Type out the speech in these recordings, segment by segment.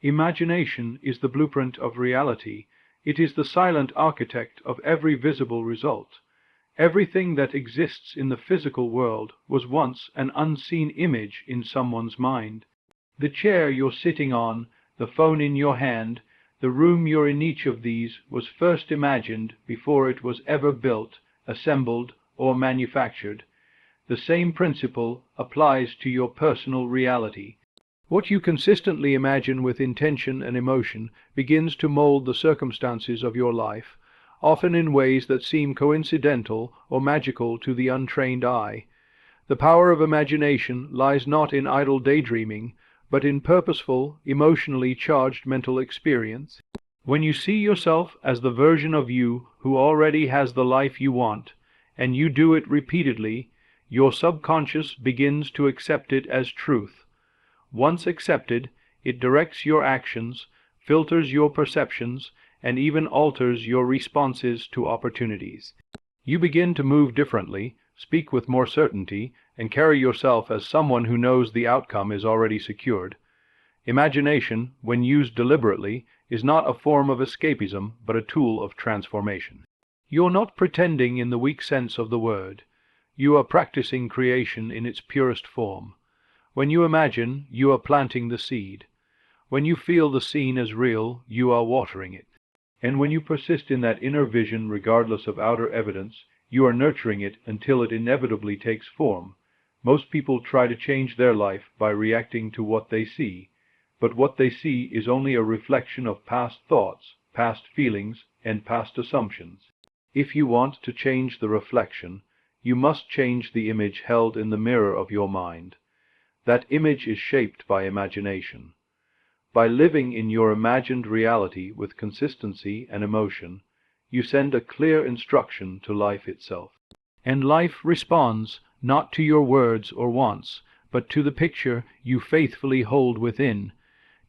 Imagination is the blueprint of reality. It is the silent architect of every visible result. Everything that exists in the physical world was once an unseen image in someone's mind. The chair you're sitting on, the phone in your hand, the room you're in, each of these was first imagined before it was ever built, assembled, or manufactured. The same principle applies to your personal reality. What you consistently imagine with intention and emotion begins to mold the circumstances of your life, often in ways that seem coincidental or magical to the untrained eye. The power of imagination lies not in idle daydreaming, but in purposeful, emotionally charged mental experience. When you see yourself as the version of you who already has the life you want, and you do it repeatedly, your subconscious begins to accept it as truth. Once accepted, it directs your actions, filters your perceptions, and even alters your responses to opportunities. You begin to move differently, speak with more certainty, and carry yourself as someone who knows the outcome is already secured. Imagination, when used deliberately, is not a form of escapism, but a tool of transformation. You're not pretending in the weak sense of the word. You are practicing creation in its purest form. When you imagine, you are planting the seed. When you feel the scene as real, you are watering it. And when you persist in that inner vision regardless of outer evidence, you are nurturing it until it inevitably takes form. Most people try to change their life by reacting to what they see, but what they see is only a reflection of past thoughts, past feelings, and past assumptions. If you want to change the reflection, you must change the image held in the mirror of your mind. That image is shaped by imagination. By living in your imagined reality with consistency and emotion, you send a clear instruction to life itself. And life responds not to your words or wants, but to the picture you faithfully hold within.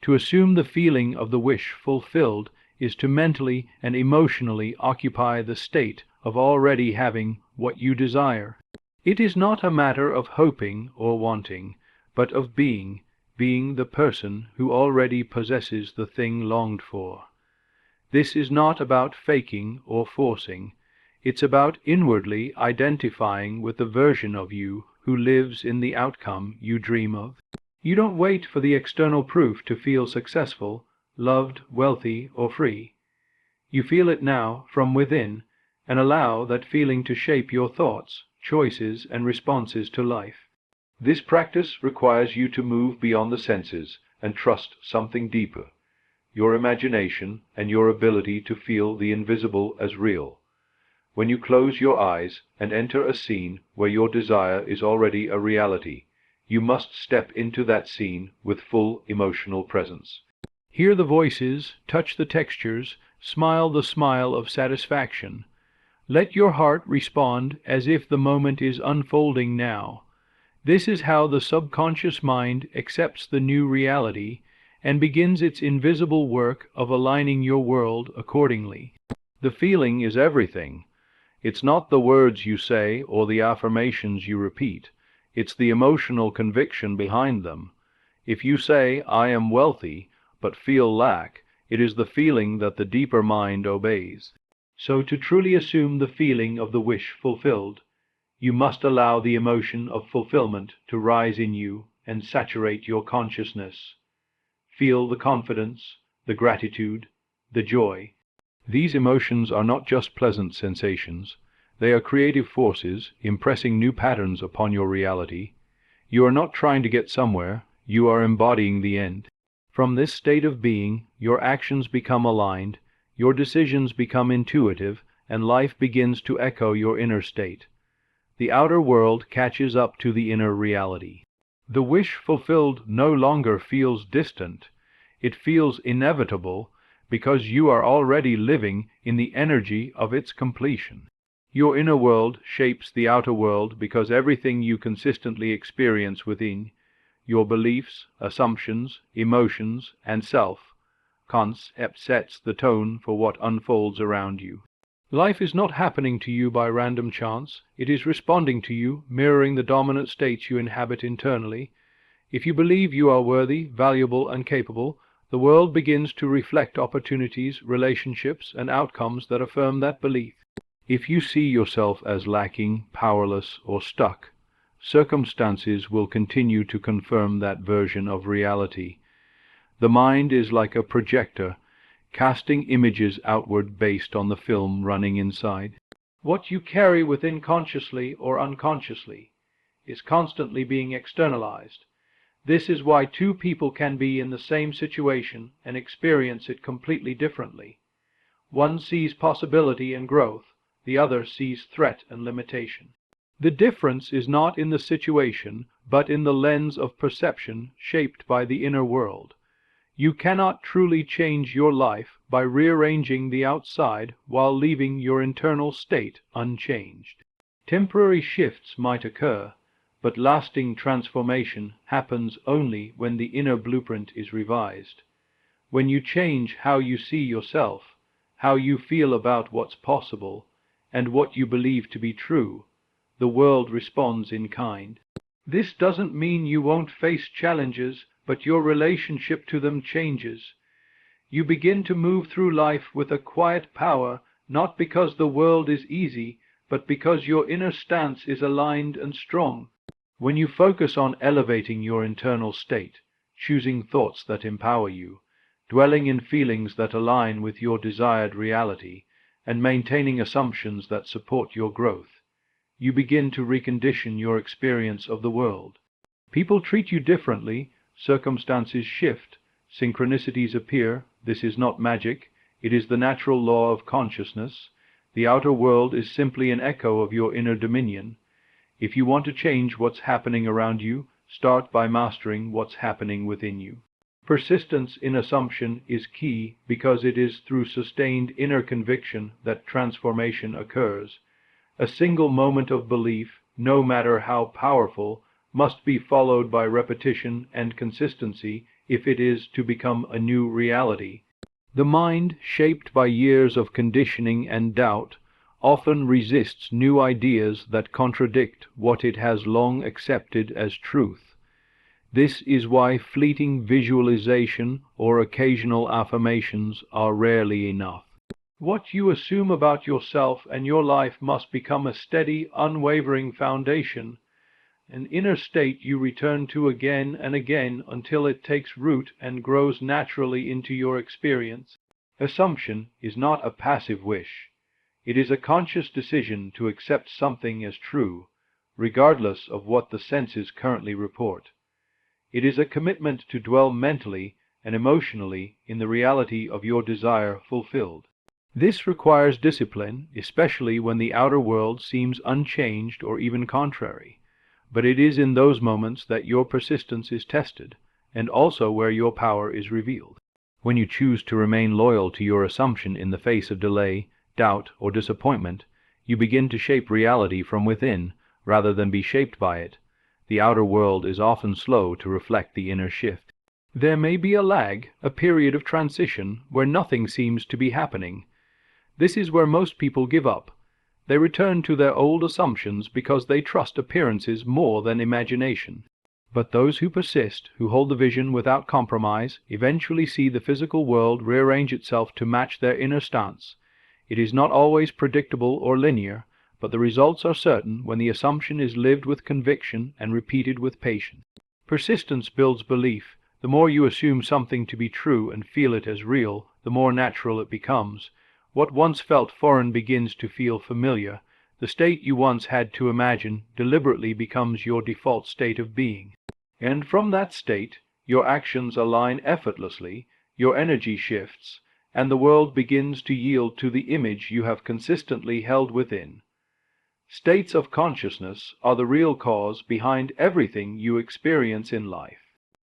To assume the feeling of the wish fulfilled is to mentally and emotionally occupy the state of already having what you desire. It is not a matter of hoping or wanting, but of being the person who already possesses the thing longed for. This is not about faking or forcing. It's about inwardly identifying with the version of you who lives in the outcome you dream of. You don't wait for the external proof to feel successful, loved, wealthy, or free. You feel it now from within, and allow that feeling to shape your thoughts, choices, and responses to life. This practice requires you to move beyond the senses and trust something deeper, your imagination and your ability to feel the invisible as real. When you close your eyes and enter a scene where your desire is already a reality, you must step into that scene with full emotional presence. Hear the voices, touch the textures, smile the smile of satisfaction. Let your heart respond as if the moment is unfolding now. This is how the subconscious mind accepts the new reality and begins its invisible work of aligning your world accordingly. The feeling is everything. It's not the words you say or the affirmations you repeat. It's the emotional conviction behind them. If you say, "I am wealthy," but feel lack, it is the feeling that the deeper mind obeys. So to truly assume the feeling of the wish fulfilled, you must allow the emotion of fulfillment to rise in you and saturate your consciousness. Feel the confidence, the gratitude, the joy. These emotions are not just pleasant sensations. They are creative forces impressing new patterns upon your reality. You are not trying to get somewhere, you are embodying the end. From this state of being, your actions become aligned, your decisions become intuitive, and life begins to echo your inner state. The outer world catches up to the inner reality. The wish fulfilled no longer feels distant. It feels inevitable because you are already living in the energy of its completion. Your inner world shapes the outer world because everything you consistently experience within, your beliefs, assumptions, emotions, and self-concept sets the tone for what unfolds around you. Life is not happening to you by random chance. It is responding to you, mirroring the dominant states you inhabit internally. If you believe you are worthy, valuable, and capable, the world begins to reflect opportunities, relationships, and outcomes that affirm that belief. If you see yourself as lacking, powerless, or stuck, circumstances will continue to confirm that version of reality. The mind is like a projector, casting images outward based on the film running inside. What you carry within consciously or unconsciously is constantly being externalized. This is why two people can be in the same situation and experience it completely differently. One sees possibility and growth, the other sees threat and limitation. The difference is not in the situation, but in the lens of perception shaped by the inner world. You cannot truly change your life by rearranging the outside while leaving your internal state unchanged. Temporary shifts might occur, but lasting transformation happens only when the inner blueprint is revised. When you change how you see yourself, how you feel about what's possible, and what you believe to be true, the world responds in kind. This doesn't mean you won't face challenges, but your relationship to them changes. You begin to move through life with a quiet power, not because the world is easy, but because your inner stance is aligned and strong. When you focus on elevating your internal state, choosing thoughts that empower you, dwelling in feelings that align with your desired reality, and maintaining assumptions that support your growth, you begin to recondition your experience of the world. People treat you differently, circumstances shift, synchronicities appear. This is not magic, it is the natural law of consciousness. The outer world is simply an echo of your inner dominion. If you want to change what's happening around you, start by mastering what's happening within you. Persistence in assumption is key because it is through sustained inner conviction that transformation occurs. A single moment of belief, no matter how powerful, must be followed by repetition and consistency if it is to become a new reality. The mind, shaped by years of conditioning and doubt, often resists new ideas that contradict what it has long accepted as truth. This is why fleeting visualization or occasional affirmations are rarely enough. What you assume about yourself and your life must become a steady, unwavering foundation, an inner state you return to again and again until it takes root and grows naturally into your experience. Assumption is not a passive wish. It is a conscious decision to accept something as true, regardless of what the senses currently report. It is a commitment to dwell mentally and emotionally in the reality of your desire fulfilled. This requires discipline, especially when the outer world seems unchanged or even contrary. But it is in those moments that your persistence is tested, and also where your power is revealed. When you choose to remain loyal to your assumption in the face of delay, doubt, or disappointment, you begin to shape reality from within, rather than be shaped by it. The outer world is often slow to reflect the inner shift. There may be a lag, a period of transition, where nothing seems to be happening. This is where most people give up. They return to their old assumptions because they trust appearances more than imagination. But those who persist, who hold the vision without compromise, eventually see the physical world rearrange itself to match their inner stance. It is not always predictable or linear, but the results are certain when the assumption is lived with conviction and repeated with patience. Persistence builds belief. The more you assume something to be true and feel it as real, the more natural it becomes. What once felt foreign begins to feel familiar. The state you once had to imagine deliberately becomes your default state of being. And from that state, your actions align effortlessly, your energy shifts, and the world begins to yield to the image you have consistently held within. States of consciousness are the real cause behind everything you experience in life.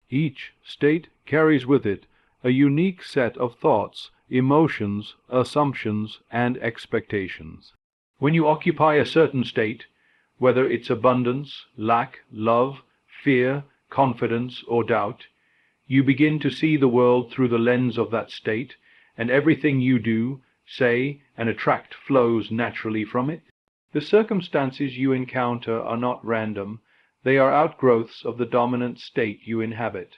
Each state carries with it a unique set of thoughts, emotions, assumptions, and expectations. When you occupy a certain state, whether it's abundance, lack, love, fear, confidence, or doubt, you begin to see the world through the lens of that state, and everything you do, say, and attract flows naturally from it. The circumstances you encounter are not random. They are outgrowths of the dominant state you inhabit.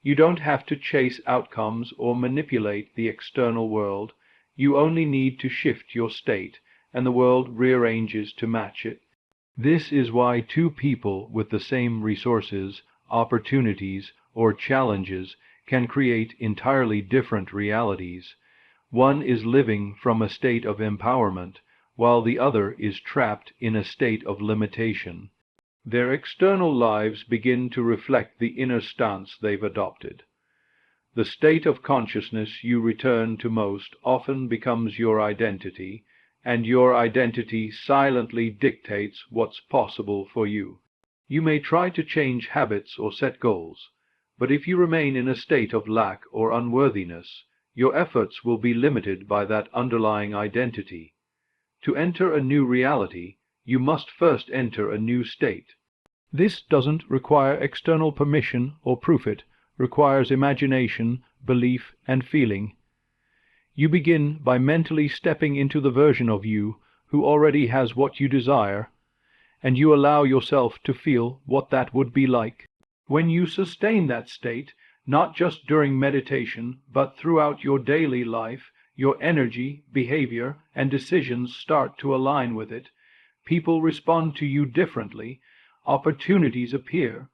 You don't have to chase outcomes or manipulate the external world. You only need to shift your state, and the world rearranges to match it. This is why two people with the same resources, opportunities, or challenges can create entirely different realities. One is living from a state of empowerment, while the other is trapped in a state of limitation. Their external lives begin to reflect the inner stance they've adopted. The state of consciousness you return to most often becomes your identity, and your identity silently dictates what's possible for you. You may try to change habits or set goals, but if you remain in a state of lack or unworthiness, your efforts will be limited by that underlying identity. To enter a new reality, you must first enter a new state. This doesn't require external permission or proof. It requires imagination, belief, and feeling. You begin by mentally stepping into the version of you who already has what you desire, and you allow yourself to feel what that would be like. When you sustain that state, not just during meditation, but throughout your daily life, your energy, behavior, and decisions start to align with it. People respond to you differently, opportunities appear,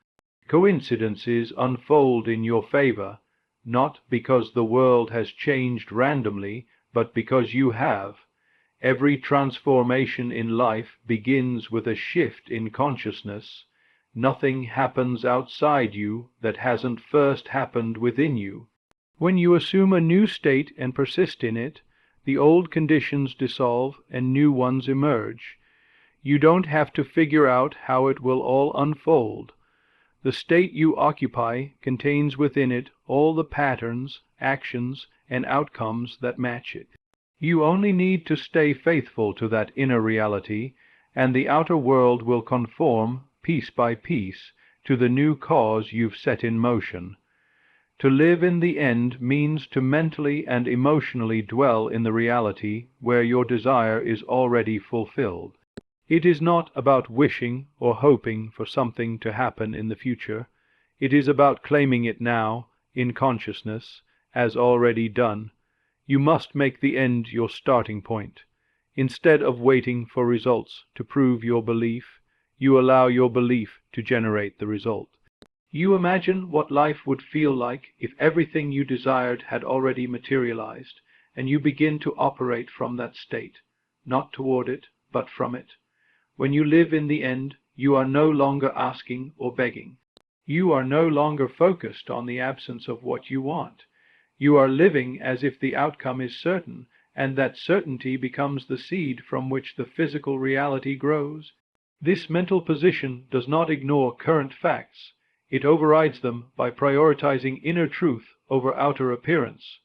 coincidences unfold in your favor, not because the world has changed randomly, but because you have. Every transformation in life begins with a shift in consciousness. Nothing happens outside you that hasn't first happened within you. When you assume a new state and persist in it, the old conditions dissolve and new ones emerge. You don't have to figure out how it will all unfold. The state you occupy contains within it all the patterns, actions, and outcomes that match it. You only need to stay faithful to that inner reality, and the outer world will conform, piece by piece, to the new cause you've set in motion. To live in the end means to mentally and emotionally dwell in the reality where your desire is already fulfilled. It is not about wishing or hoping for something to happen in the future. It is about claiming it now, in consciousness, as already done. You must make the end your starting point. Instead of waiting for results to prove your belief, you allow your belief to generate the result. You imagine what life would feel like if everything you desired had already materialized, and you begin to operate from that state, not toward it, but from it. When you live in the end, you are no longer asking or begging. You are no longer focused on the absence of what you want. You are living as if the outcome is certain, and that certainty becomes the seed from which the physical reality grows. This mental position does not ignore current facts. It overrides them by prioritizing inner truth over outer appearance.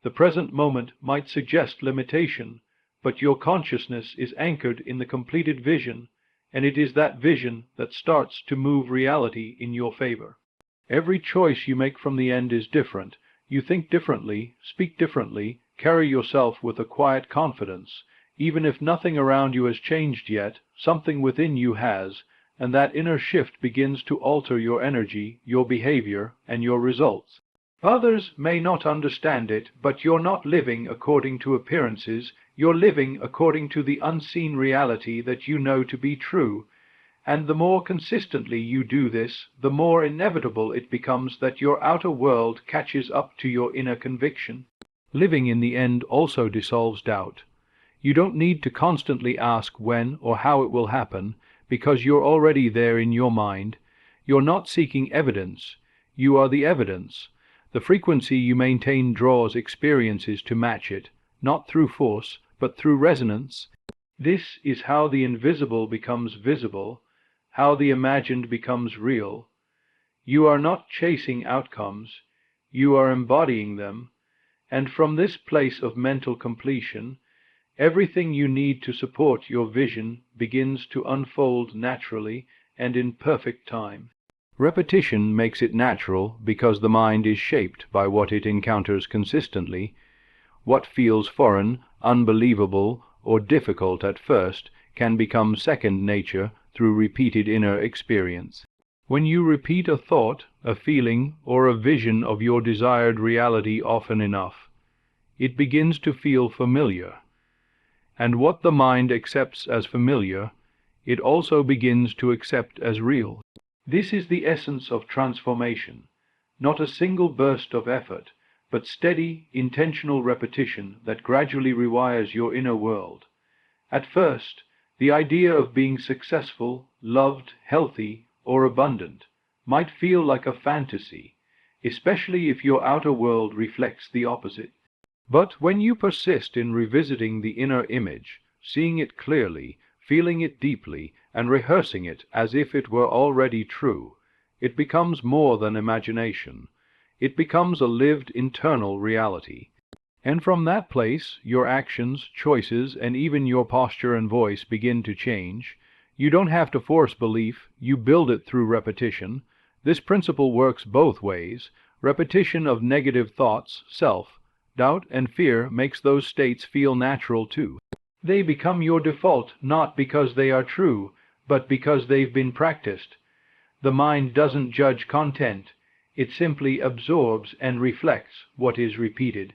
The present moment might suggest limitation, but your consciousness is anchored in the completed vision, and it is that vision that starts to move reality in your favor. Every choice you make from the end is different. You think differently, speak differently, carry yourself with a quiet confidence. Even if nothing around you has changed yet, something within you has, and that inner shift begins to alter your energy, your behavior, and your results. Others may not understand it, but you're not living according to appearances. You're living according to the unseen reality that you know to be true, and the more consistently you do this, the more inevitable it becomes that your outer world catches up to your inner conviction. Living in the end also dissolves doubt. You don't need to constantly ask when or how it will happen, because you're already there in your mind. You're not seeking evidence. You are the evidence. The frequency you maintain draws experiences to match it, not through force, but through resonance. This is how the invisible becomes visible, how the imagined becomes real. You are not chasing outcomes, you are embodying them, and from this place of mental completion, everything you need to support your vision begins to unfold naturally and in perfect time. Repetition makes it natural because the mind is shaped by what it encounters consistently. What feels foreign, unbelievable, or difficult at first can become second nature through repeated inner experience. When you repeat a thought, a feeling, or a vision of your desired reality often enough, it begins to feel familiar. And what the mind accepts as familiar, it also begins to accept as real. This is the essence of transformation, not a single burst of effort, but steady, intentional repetition that gradually rewires your inner world. At first, the idea of being successful, loved, healthy, or abundant might feel like a fantasy, especially if your outer world reflects the opposite. But when you persist in revisiting the inner image, seeing it clearly, feeling it deeply, and rehearsing it as if it were already true, it becomes more than imagination. It becomes a lived internal reality. And from that place, your actions, choices, and even your posture and voice begin to change. You don't have to force belief, you build it through repetition. This principle works both ways. Repetition of negative thoughts, self-doubt, and fear makes those states feel natural too. They become your default not because they are true, but because they've been practiced. The mind doesn't judge content, it simply absorbs and reflects what is repeated.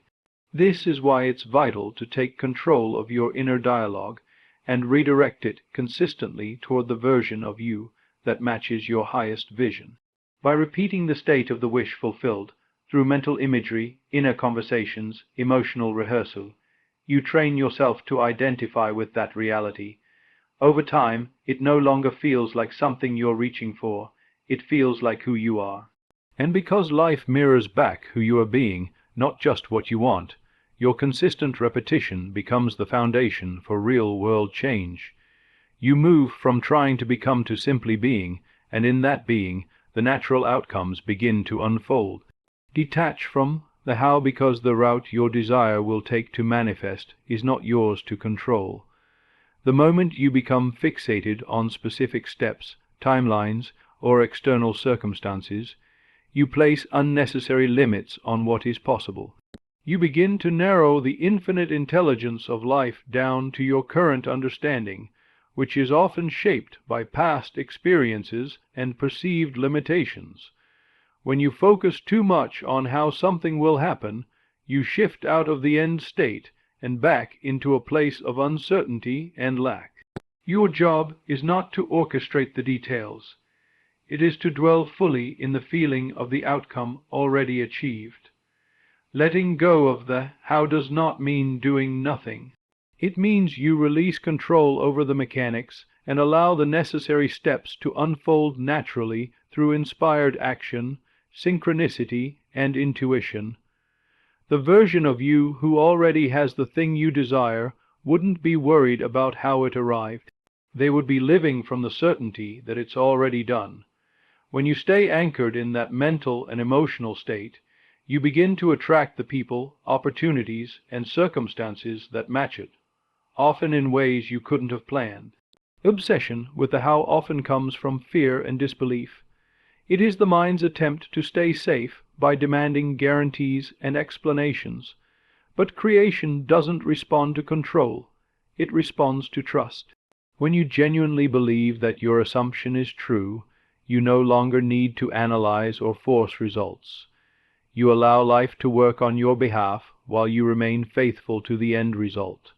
This is why it's vital to take control of your inner dialogue and redirect it consistently toward the version of you that matches your highest vision. By repeating the state of the wish fulfilled through mental imagery, inner conversations, emotional rehearsal, you train yourself to identify with that reality. Over time, it no longer feels like something you're reaching for, it feels like who you are. And because life mirrors back who you are being, not just what you want, your consistent repetition becomes the foundation for real-world change. You move from trying to become to simply being, and in that being, the natural outcomes begin to unfold. Detach from the how, because the route your desire will take to manifest is not yours to control. The moment you become fixated on specific steps, timelines, or external circumstances, you place unnecessary limits on what is possible. You begin to narrow the infinite intelligence of life down to your current understanding, which is often shaped by past experiences and perceived limitations. When you focus too much on how something will happen, you shift out of the end state and back into a place of uncertainty and lack. Your job is not to orchestrate the details. It is to dwell fully in the feeling of the outcome already achieved. Letting go of the how does not mean doing nothing. It means you release control over the mechanics and allow the necessary steps to unfold naturally through inspired action, synchronicity, and intuition. The version of you who already has the thing you desire wouldn't be worried about how it arrived. They would be living from the certainty that it's already done. When you stay anchored in that mental and emotional state, you begin to attract the people, opportunities, and circumstances that match it, often in ways you couldn't have planned. Obsession with the how often comes from fear and disbelief. It is the mind's attempt to stay safe by demanding guarantees and explanations. But creation doesn't respond to control, it responds to trust. When you genuinely believe that your assumption is true, you no longer need to analyze or force results. You allow life to work on your behalf while you remain faithful to the end result.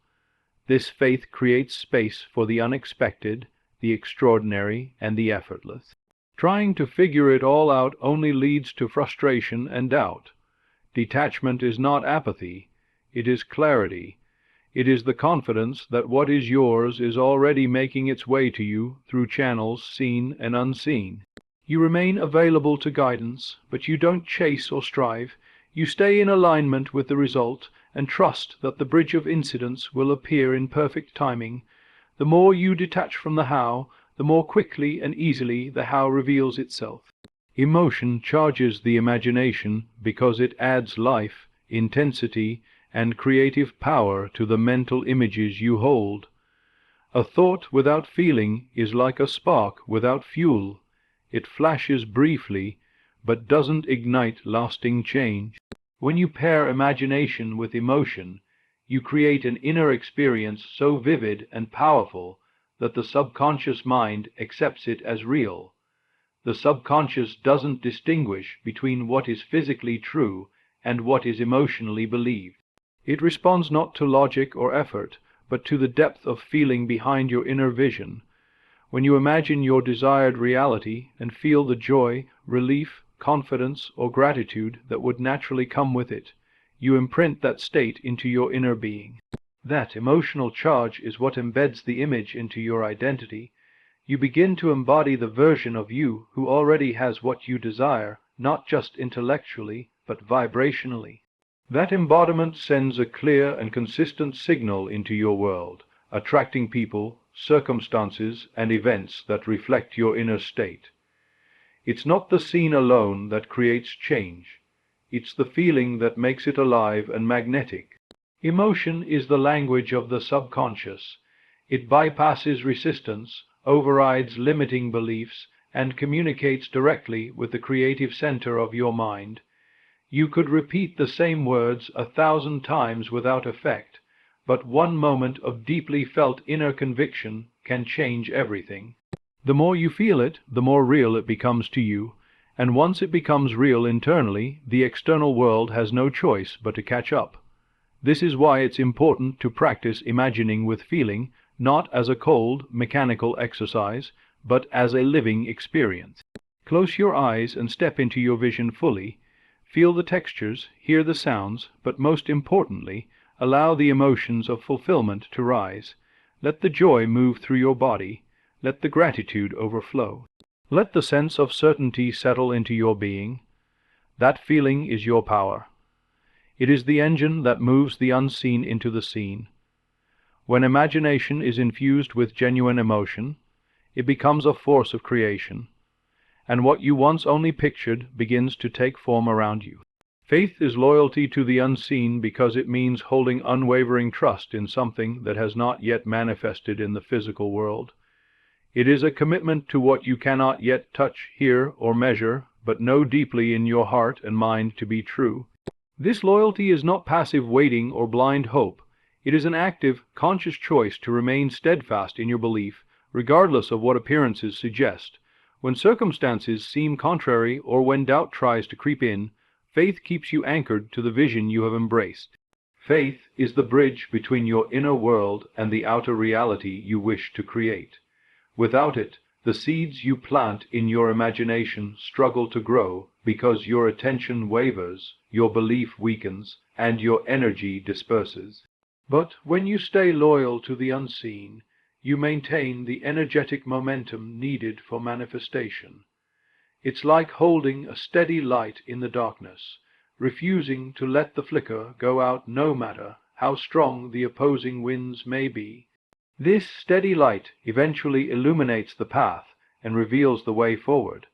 This faith creates space for the unexpected, the extraordinary, and the effortless. Trying to figure it all out only leads to frustration and doubt. Detachment is not apathy, it is clarity. It is the confidence that what is yours is already making its way to you through channels seen and unseen. You remain available to guidance, but you don't chase or strive. You stay in alignment with the result and trust that the bridge of incidents will appear in perfect timing. The more you detach from the how, the more quickly and easily the how reveals itself. Emotion charges the imagination because it adds life, intensity, and creative power to the mental images you hold. A thought without feeling is like a spark without fuel. It flashes briefly, but doesn't ignite lasting change. When you pair imagination with emotion, you create an inner experience so vivid and powerful that the subconscious mind accepts it as real. The subconscious doesn't distinguish between what is physically true and what is emotionally believed. It responds not to logic or effort, but to the depth of feeling behind your inner vision. When you imagine your desired reality and feel the joy, relief, confidence, or gratitude that would naturally come with it, you imprint that state into your inner being. That emotional charge is what embeds the image into your identity. You begin to embody the version of you who already has what you desire, not just intellectually, but vibrationally. That embodiment sends a clear and consistent signal into your world, attracting people, circumstances, and events that reflect your inner state. It's not the scene alone that creates change. It's the feeling that makes it alive and magnetic. Emotion is the language of the subconscious. It bypasses resistance, overrides limiting beliefs, and communicates directly with the creative center of your mind. You could repeat the same words 1,000 times without effect, but one moment of deeply felt inner conviction can change everything. The more you feel it, the more real it becomes to you, and once it becomes real internally, the external world has no choice but to catch up. This is why it's important to practice imagining with feeling, not as a cold, mechanical exercise, but as a living experience. Close your eyes and step into your vision fully. Feel the textures, hear the sounds, but most importantly, allow the emotions of fulfillment to rise. Let the joy move through your body. Let the gratitude overflow. Let the sense of certainty settle into your being. That feeling is your power. It is the engine that moves the unseen into the seen. When imagination is infused with genuine emotion, it becomes a force of creation, and what you once only pictured begins to take form around you. Faith is loyalty to the unseen because it means holding unwavering trust in something that has not yet manifested in the physical world. It is a commitment to what you cannot yet touch, hear, or measure, but know deeply in your heart and mind to be true. This loyalty is not passive waiting or blind hope. It is an active, conscious choice to remain steadfast in your belief, regardless of what appearances suggest. When circumstances seem contrary or when doubt tries to creep in, faith keeps you anchored to the vision you have embraced. Faith is the bridge between your inner world and the outer reality you wish to create. Without it, the seeds you plant in your imagination struggle to grow because your attention wavers, your belief weakens, and your energy disperses. But when you stay loyal to the unseen, you maintain the energetic momentum needed for manifestation. It's like holding a steady light in the darkness, refusing to let the flicker go out no matter how strong the opposing winds may be. This steady light eventually illuminates the path and reveals the way forward.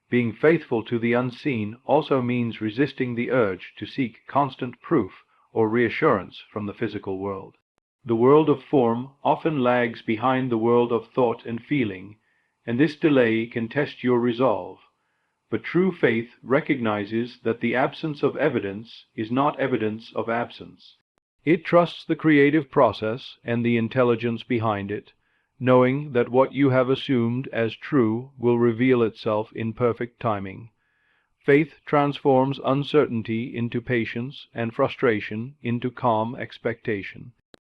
Being faithful to the unseen also means resisting the urge to seek constant proof or reassurance from the physical world. The world of form often lags behind the world of thought and feeling, and this delay can test your resolve. But true faith recognizes that the absence of evidence is not evidence of absence. It trusts the creative process and the intelligence behind it, knowing that what you have assumed as true will reveal itself in perfect timing. Faith transforms uncertainty into patience and frustration into calm expectation.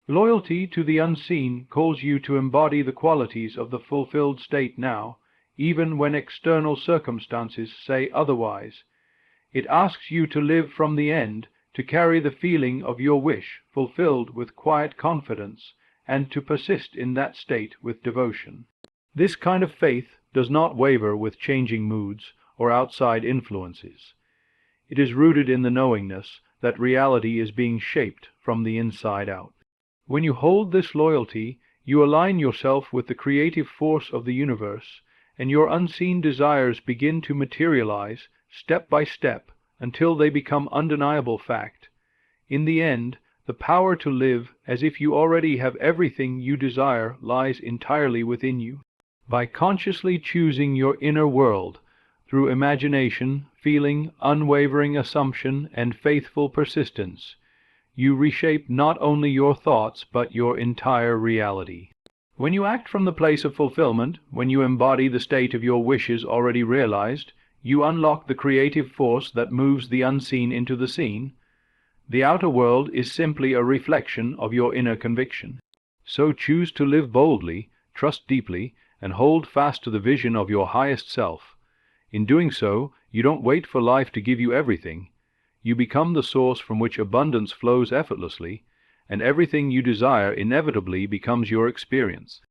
Loyalty to the unseen calls you to embody the qualities of the fulfilled state now, even when external circumstances say otherwise. It asks you to live from the end, to carry the feeling of your wish fulfilled with quiet confidence, and to persist in that state with devotion. This kind of faith does not waver with changing moods or outside influences. It is rooted in the knowingness that reality is being shaped from the inside out. When you hold this loyalty, you align yourself with the creative force of the universe, and your unseen desires begin to materialize step by step until they become undeniable fact. In the end, the power to live as if you already have everything you desire lies entirely within you. By consciously choosing your inner world, through imagination, feeling, unwavering assumption, and faithful persistence, you reshape not only your thoughts but your entire reality. When you act from the place of fulfillment, when you embody the state of your wishes already realized, you unlock the creative force that moves the unseen into the seen. The outer world is simply a reflection of your inner conviction. So choose to live boldly, trust deeply, and hold fast to the vision of your highest self. In doing so, you don't wait for life to give you everything. You become the source from which abundance flows effortlessly, and everything you desire inevitably becomes your experience.